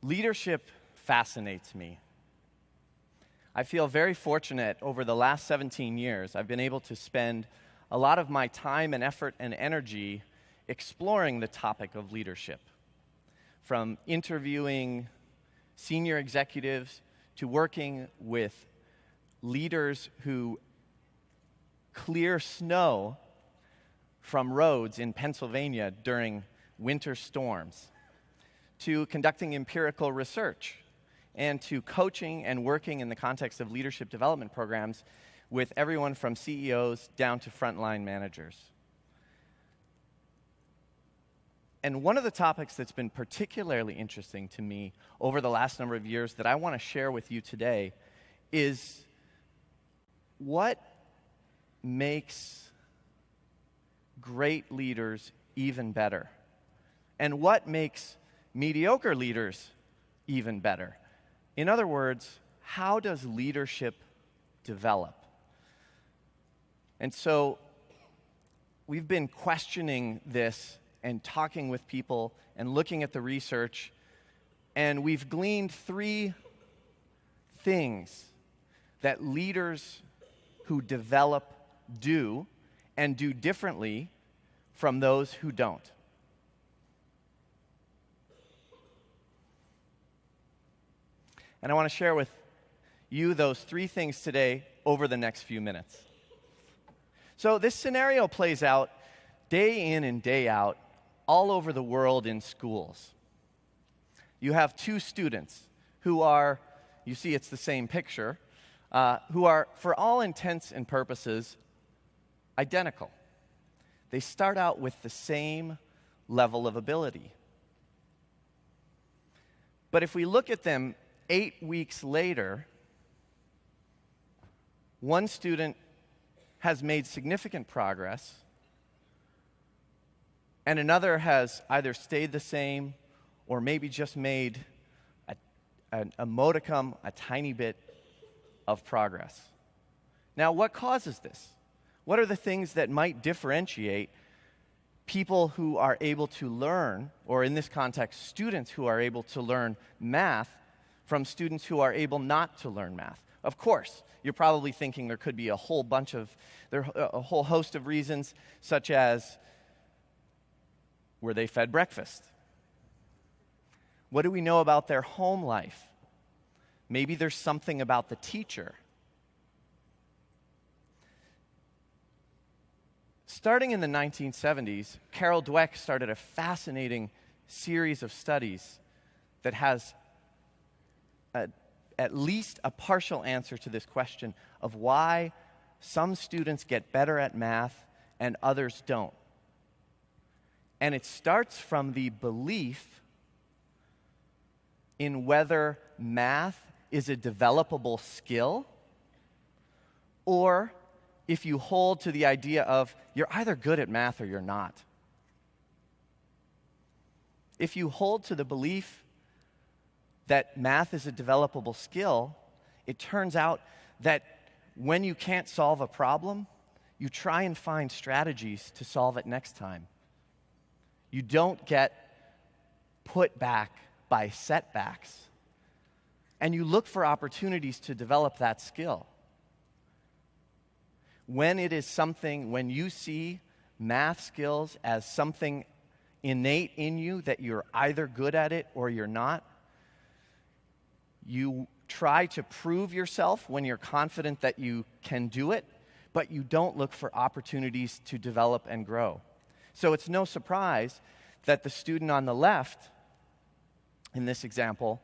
Leadership fascinates me. I feel very fortunate over the last 17 years. I've been able to spend a lot of my time and effort and energy exploring the topic of leadership. From interviewing senior executives to working with leaders who clear snow from roads in Pennsylvania during winter storms, to conducting empirical research, and to coaching and working in the context of leadership development programs with everyone from CEOs down to frontline managers. And one of the topics that's been particularly interesting to me over the last number of years that I want to share with you today is what makes great leaders even better, and what makes mediocre leaders even better. In other words, how does leadership develop? And so we've been questioning this and talking with people and looking at the research, and we've gleaned 3 things that leaders who develop do, and do differently from those who don't. And I want to share with you those 3 things today over the next few minutes. So this scenario plays out day in and day out all over the world in schools. You have 2 students who are, you see it's the same picture, who are, for all intents and purposes, identical. They start out with the same level of ability. But if we look at them 8 weeks later, one student has made significant progress, and another has either stayed the same or maybe just made a modicum, a tiny bit of progress. Now, what causes this? What are the things that might differentiate people who are able to learn, or in this context, students who are able to learn math, from students who are able not to learn math? Of course, you're probably thinking there could be a whole host of reasons, such as, were they fed breakfast? What do we know about their home life? Maybe there's something about the teacher. Starting in the 1970s, Carol Dweck started a fascinating series of studies that has at least a partial answer to this question of why some students get better at math and others don't. And it starts from the belief in whether math is a developable skill, or if you hold to the idea of you're either good at math or you're not. If you hold to the belief that math is a developable skill, it turns out that when you can't solve a problem, you try and find strategies to solve it next time. You don't get put back by setbacks, and you look for opportunities to develop that skill. When you see math skills as something innate in you, that you're either good at it or you're not, you try to prove yourself when you're confident that you can do it, but you don't look for opportunities to develop and grow. So it's no surprise that the student on the left, in this example,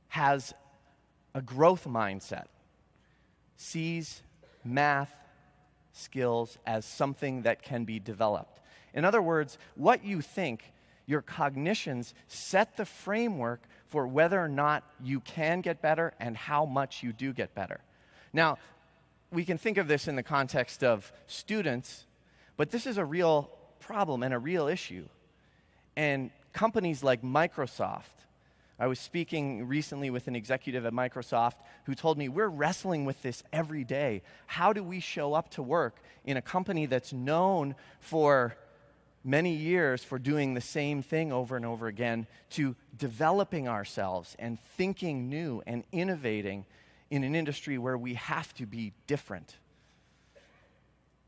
has a growth mindset, sees math skills as something that can be developed. In other words, what you think, your cognitions set the framework for whether or not you can get better and how much you do get better. Now, we can think of this in the context of students, but this is a real problem and a real issue. And companies like Microsoft, I was speaking recently with an executive at Microsoft who told me, we're wrestling with this every day. How do we show up to work in a company that's known for many years for doing the same thing over and over again to developing ourselves and thinking new and innovating in an industry where we have to be different.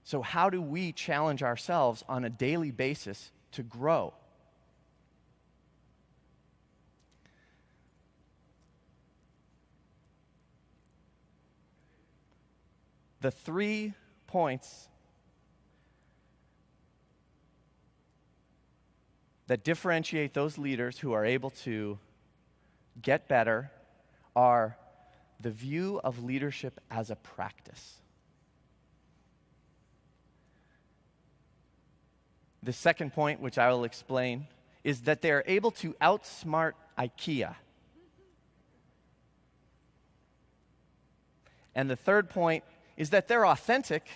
So how do we challenge ourselves on a daily basis to grow? The 3 points that differentiate those leaders who are able to get better are the view of leadership as a practice. The second point, which I will explain, is that they are able to outsmart IKEA. And the third point is that they're authentic,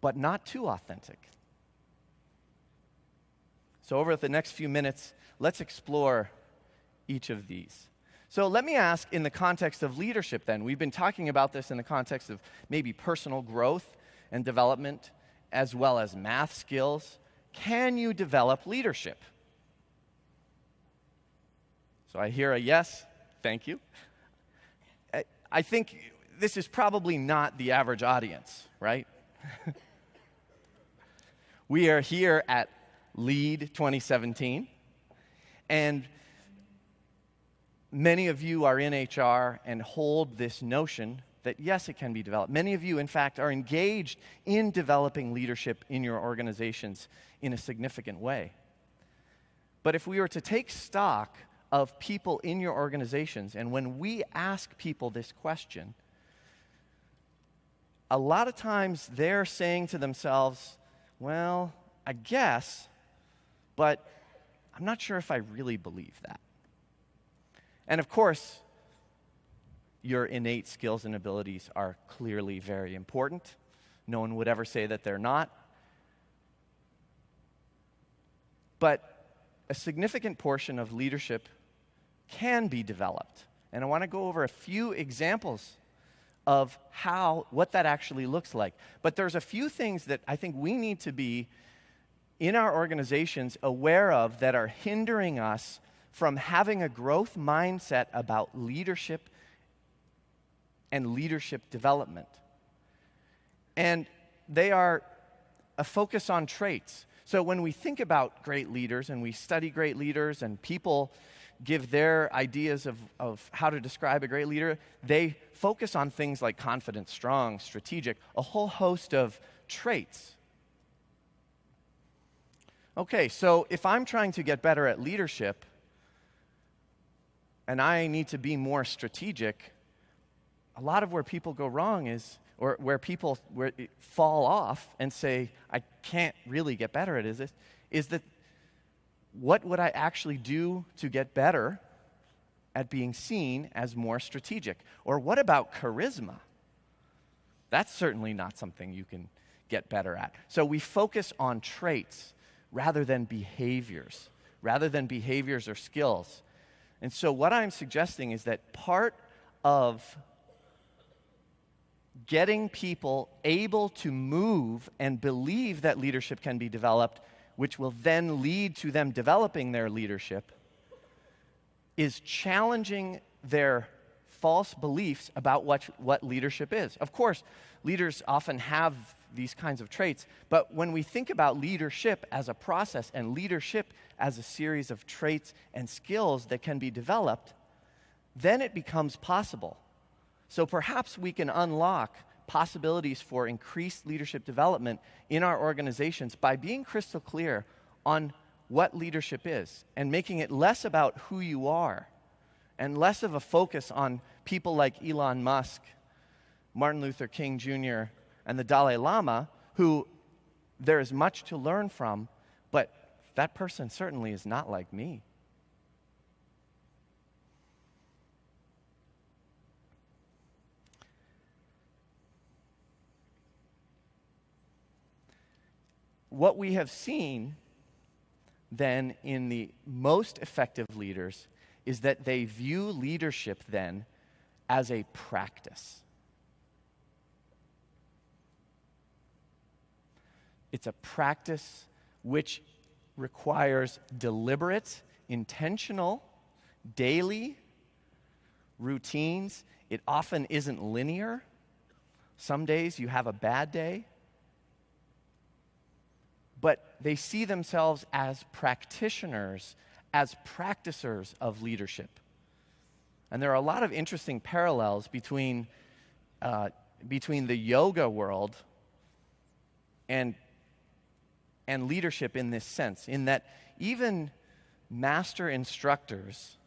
but not too authentic. So over the next few minutes, let's explore each of these. So let me ask, in the context of leadership then, we've been talking about this in the context of maybe personal growth and development, as well as math skills. Can you develop leadership? So I hear a yes, thank you. I think this is probably not the average audience, right? We are here at Lead 2017, and many of you are in HR and hold this notion that yes, it can be developed. Many of you, in fact, are engaged in developing leadership in your organizations in a significant way. But if we were to take stock of people in your organizations, and when we ask people this question, a lot of times they're saying to themselves, well, I guess, but I'm not sure if I really believe that. And of course, your innate skills and abilities are clearly very important. No one would ever say that they're not. But a significant portion of leadership can be developed. And I want to go over a few examples of what that actually looks like. But there's a few things that I think we need to be in our organizations aware of that are hindering us from having a growth mindset about leadership and leadership development. And they are a focus on traits. So when we think about great leaders and we study great leaders and people give their ideas of how to describe a great leader, they focus on things like confident, strong, strategic, a whole host of traits. Okay, so if I'm trying to get better at leadership and I need to be more strategic, a lot of where people go wrong is, or where people fall off and say, I can't really get better at it, is that what would I actually do to get better at being seen as more strategic? Or what about charisma? That's certainly not something you can get better at. So we focus on traits rather than behaviors or skills. And so what I'm suggesting is that part of getting people able to move and believe that leadership can be developed, which will then lead to them developing their leadership, is challenging their false beliefs about what leadership is. Of course, leaders often have these kinds of traits, but when we think about leadership as a process and leadership as a series of traits and skills that can be developed, then it becomes possible. So perhaps we can unlock possibilities for increased leadership development in our organizations by being crystal clear on what leadership is and making it less about who you are and less of a focus on people like Elon Musk, Martin Luther King Jr., and the Dalai Lama, who there is much to learn from, but that person certainly is not like me. What we have seen then in the most effective leaders is that they view leadership then as a practice. It's a practice which requires deliberate, intentional, daily routines. It often isn't linear. Some days you have a bad day. But they see themselves as practitioners, as practicers of leadership. And there are a lot of interesting parallels between the yoga world and leadership in this sense, in that even master instructors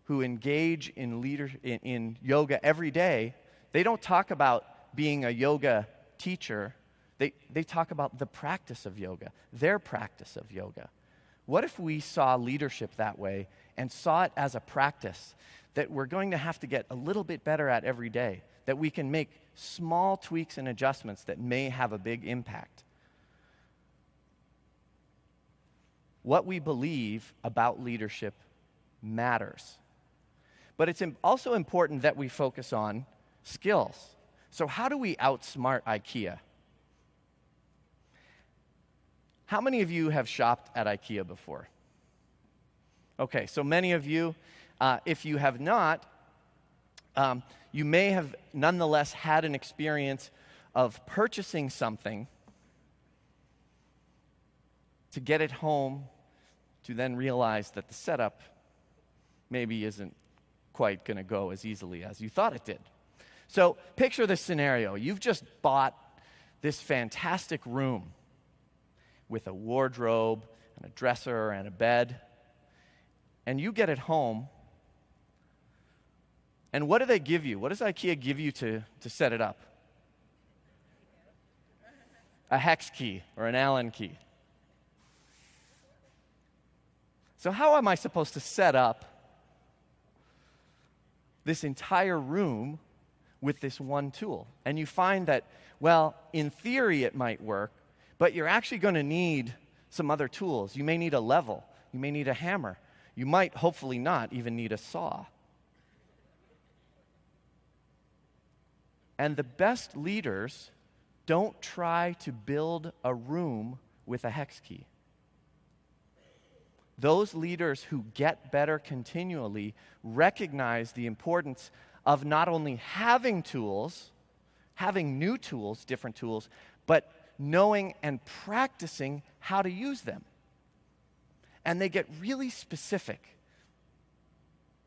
who engage in yoga every day, they don't talk about being a yoga teacher. They talk about the practice of yoga, their practice of yoga. What if we saw leadership that way and saw it as a practice that we're going to have to get a little bit better at every day, that we can make small tweaks and adjustments that may have a big impact? What we believe about leadership matters. But it's also important that we focus on skills. So how do we outsmart IKEA? How many of you have shopped at IKEA before? Okay, so many of you. If you have not, you may have nonetheless had an experience of purchasing something to get it home, to then realize that the setup maybe isn't quite going to go as easily as you thought it did. So picture this scenario. You've just bought this fantastic room with a wardrobe and a dresser and a bed, and you get it home, and what do they give you? What does IKEA give you to set it up? A hex key or an Allen key. So how am I supposed to set up this entire room with this one tool? And you find that, well, in theory it might work, but you're actually going to need some other tools. You may need a level. You may need a hammer. You might, hopefully not, even need a saw. And the best leaders don't try to build a room with a hex key. Those leaders who get better continually recognize the importance of not only having tools, having new tools, different tools, but knowing and practicing how to use them. And they get really specific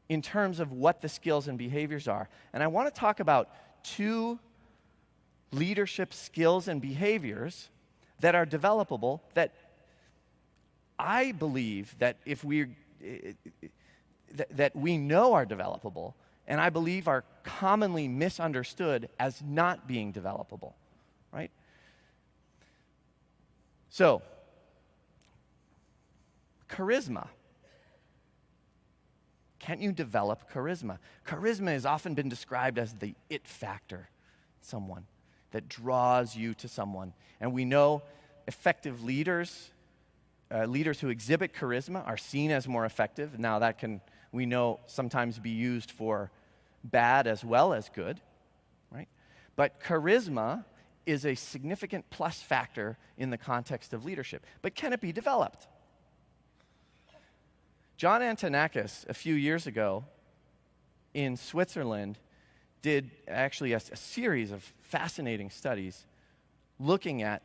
in terms of what the skills and behaviors are. And I want to talk about 2 leadership skills and behaviors that are developable, that I believe that if that we know are developable, and I believe are commonly misunderstood as not being developable, right? So, charisma. Can you develop charisma? Charisma has often been described as the it factor, someone that draws you to someone. And we know effective leaders, leaders who exhibit charisma are seen as more effective. Now that can, we know, sometimes be used for bad as well as good, right? But charisma is a significant plus factor in the context of leadership. But can it be developed? John Antonakis, a few years ago in Switzerland, did actually a series of fascinating studies looking at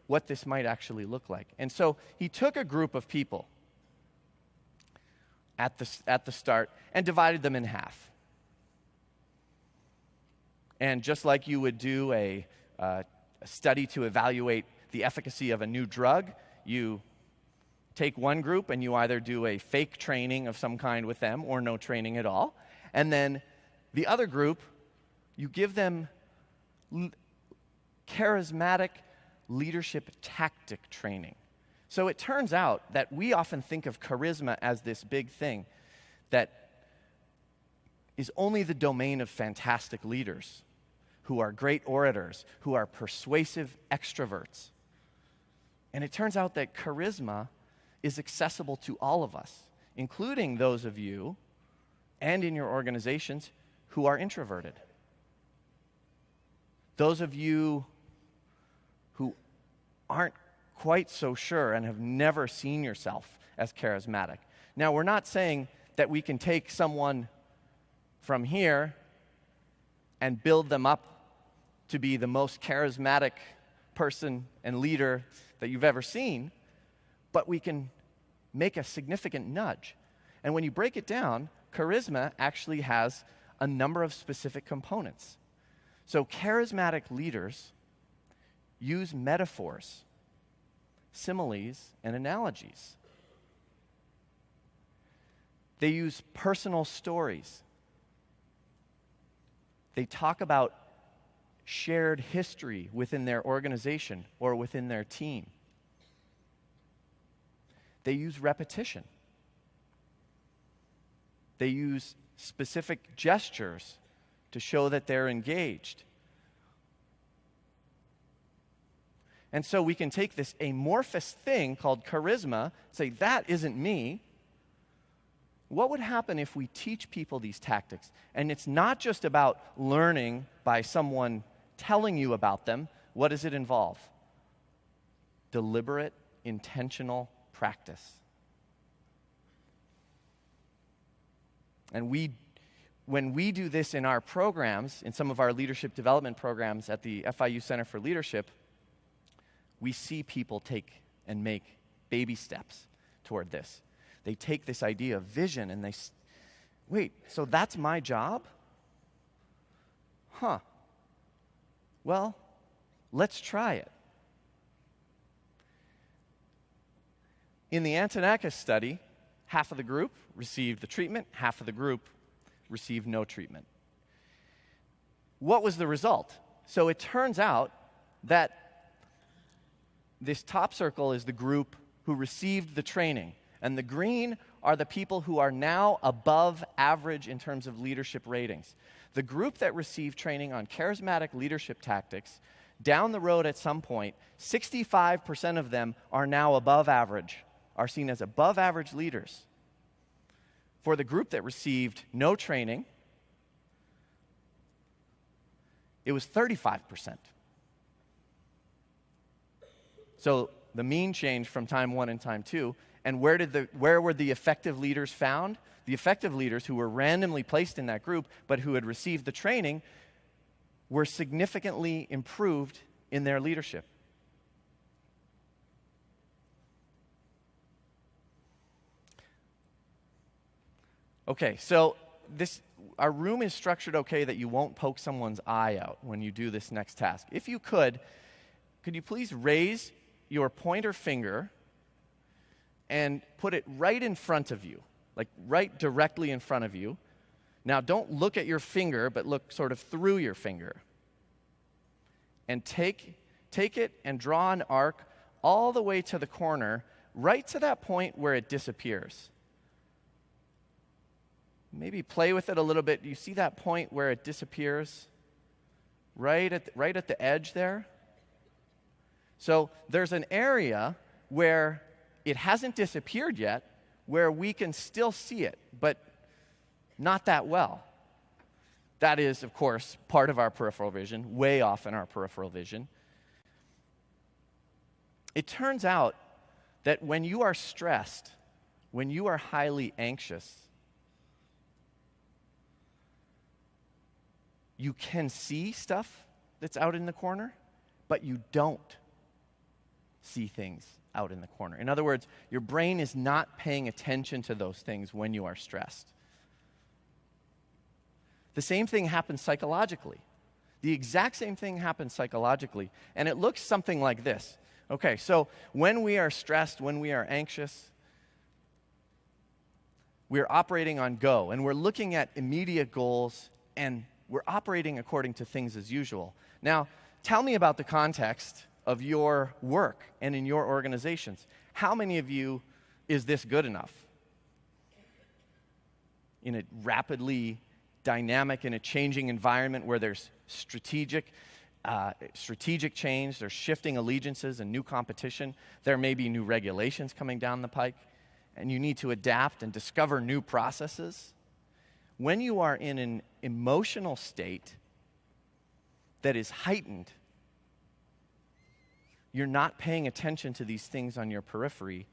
what this might actually look like. And so he took a group of people at the start and divided them in half. And just like you would do a study to evaluate the efficacy of a new drug, you take one group and you either do a fake training of some kind with them or no training at all. And then the other group, you give them charismatic leadership tactic training. So it turns out that we often think of charisma as this big thing that is only the domain of fantastic leaders who are great orators, who are persuasive extroverts. And it turns out that charisma is accessible to all of us, including those of you and in your organizations who are introverted. Those of you who aren't quite so sure and have never seen yourself as charismatic. Now, we're not saying that we can take someone from here and build them up to be the most charismatic person and leader that you've ever seen, but we can make a significant nudge. And when you break it down, charisma actually has a number of specific components. So charismatic leaders use metaphors, similes, and analogies. They use personal stories. They talk about shared history within their organization or within their team. They use repetition. They use specific gestures to show that they're engaged. And so we can take this amorphous thing called charisma, say, that isn't me. What would happen if we teach people these tactics? And it's not just about learning by someone telling you about them. What does it involve? Deliberate, intentional practice. And when we do this in our programs, in some of our leadership development programs at the FIU Center for Leadership, we see people take and make baby steps toward this. They take this idea of vision and they, wait, so that's my job? Huh. Well, let's try it. In the Antonakis study, half of the group received the treatment, half of the group received no treatment. What was the result? So it turns out that this top circle is the group who received the training, and the green are the people who are now above average in terms of leadership ratings. The group that received training on charismatic leadership tactics, down the road at some point, 65% of them are now above average, are seen as above average leaders. For the group that received no training, it was 35%. So the mean change from time one and time two. And where were the effective leaders found? The effective leaders who were randomly placed in that group, but who had received the training, were significantly improved in their leadership. Okay, so our room is structured okay that you won't poke someone's eye out when you do this next task. If you could you please raise your pointer finger and put it right in front of you, like right directly in front of you. Now, don't look at your finger, but look sort of through your finger. And take it and draw an arc all the way to the corner, right to that point where it disappears. Maybe play with it a little bit. You see that point where it disappears? Right at the edge there? So there's an area where it hasn't disappeared yet, where we can still see it, but not that well. That is, of course, part of our peripheral vision, way off in our peripheral vision. It turns out that when you are stressed, when you are highly anxious, you can see stuff that's out in the corner, but you don't see things out in the corner. In other words, your brain is not paying attention to those things when you are stressed. The same thing happens psychologically. The exact same thing happens psychologically, and it looks something like this. Okay, so when we are stressed, when we are anxious, we're operating on go, and we're looking at immediate goals, and we're operating according to things as usual. Now, tell me about the context of your work and in your organizations. How many of you is this good enough? In a rapidly dynamic and a changing environment where there's strategic change, there's shifting allegiances and new competition, there may be new regulations coming down the pike, and you need to adapt and discover new processes. When you are in an emotional state that is heightened, you're not paying attention to these things on your periphery,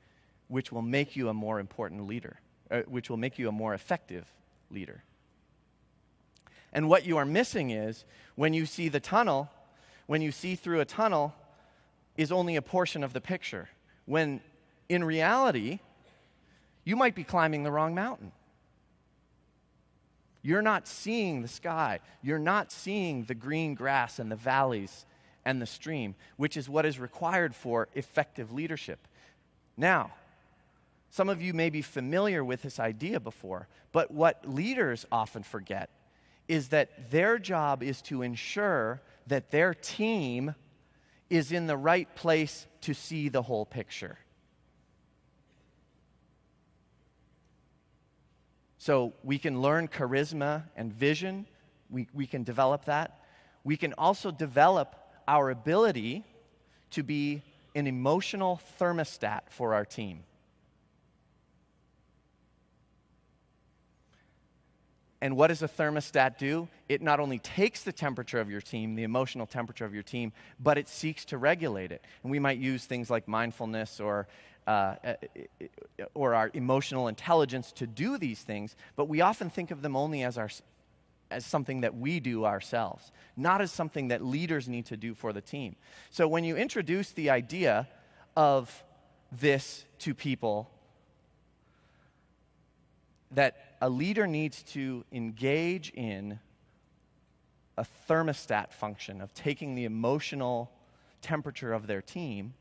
which will make you a more important leader, which will make you a more effective leader. And what you are missing is, when you see the tunnel, when you see through a tunnel, is only a portion of the picture. When in reality, you might be climbing the wrong mountain. You're not seeing the sky. You're not seeing the green grass and the valleys and the stream, which is what is required for effective leadership. Now, some of you may be familiar with this idea before, but what leaders often forget is that their job is to ensure that their team is in the right place to see the whole picture. So we can learn charisma and vision. We can develop that. We can also develop our ability to be an emotional thermostat for our team. And what does a thermostat do? It not only takes the temperature of your team, the emotional temperature of your team, but it seeks to regulate it. And we might use things like mindfulness or our emotional intelligence to do these things, but we often think of them only as something that we do ourselves, not as something that leaders need to do for the team. So when you introduce the idea of this to people, that a leader needs to engage in a thermostat function of taking the emotional temperature of their team,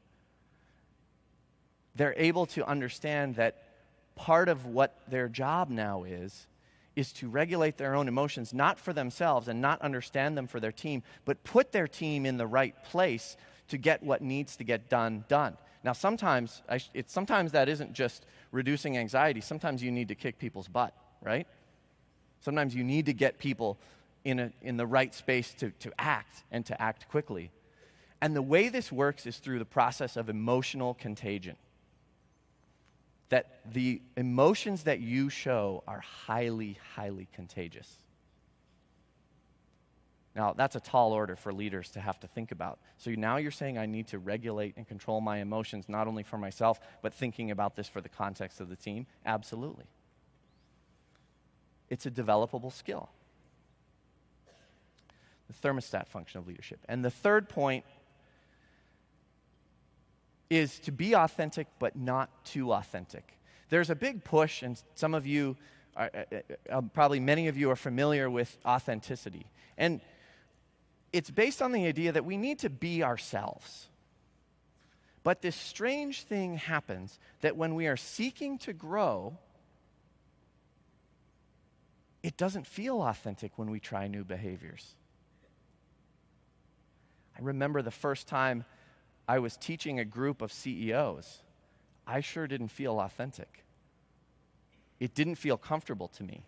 they're able to understand that part of what their job now is to regulate their own emotions, not for themselves and not understand them for their team, but put their team in the right place to get what needs to get done. Now, sometimes that isn't just reducing anxiety. Sometimes you need to kick people's butt, right? Sometimes you need to get people in the right space to act, and to act quickly. And the way this works is through the process of emotional contagion. That the emotions that you show are highly, highly contagious. Now, that's a tall order for leaders to have to think about. So now you're saying I need to regulate and control my emotions, not only for myself, but thinking about this for the context of the team? Absolutely. It's a developable skill. The thermostat function of leadership. And the third point is to be authentic, but not too authentic. There's a big push, and some of you, probably many of you are familiar with authenticity. And it's based on the idea that we need to be ourselves. But this strange thing happens that when we are seeking to grow, it doesn't feel authentic when we try new behaviors. I remember the first time I was teaching a group of CEOs. I sure didn't feel authentic. It didn't feel comfortable to me.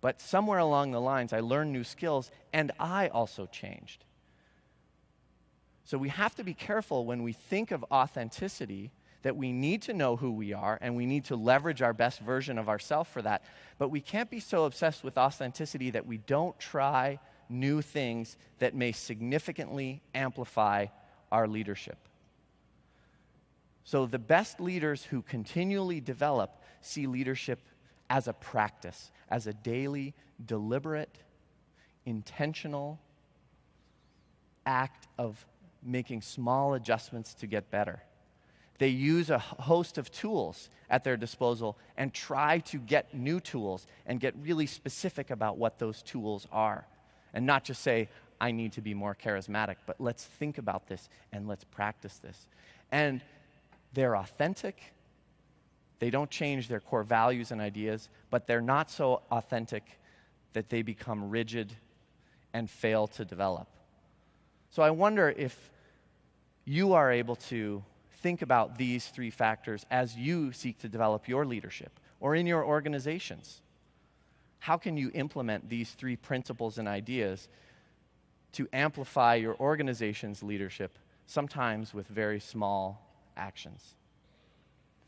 But somewhere along the lines, I learned new skills, and I also changed. So we have to be careful when we think of authenticity, that we need to know who we are, and we need to leverage our best version of ourselves for that. But we can't be so obsessed with authenticity that we don't try new things that may significantly amplify our leadership. So the best leaders who continually develop see leadership as a practice, as a daily, deliberate, intentional act of making small adjustments to get better. They use a host of tools at their disposal and try to get new tools and get really specific about what those tools are. And not just say, I need to be more charismatic, but let's think about this and let's practice this. And they're authentic. They don't change their core values and ideas, but they're not so authentic that they become rigid and fail to develop. So I wonder if you are able to think about these three factors as you seek to develop your leadership or in your organizations. How can you implement these three principles and ideas to amplify your organization's leadership, sometimes with very small actions?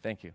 Thank you.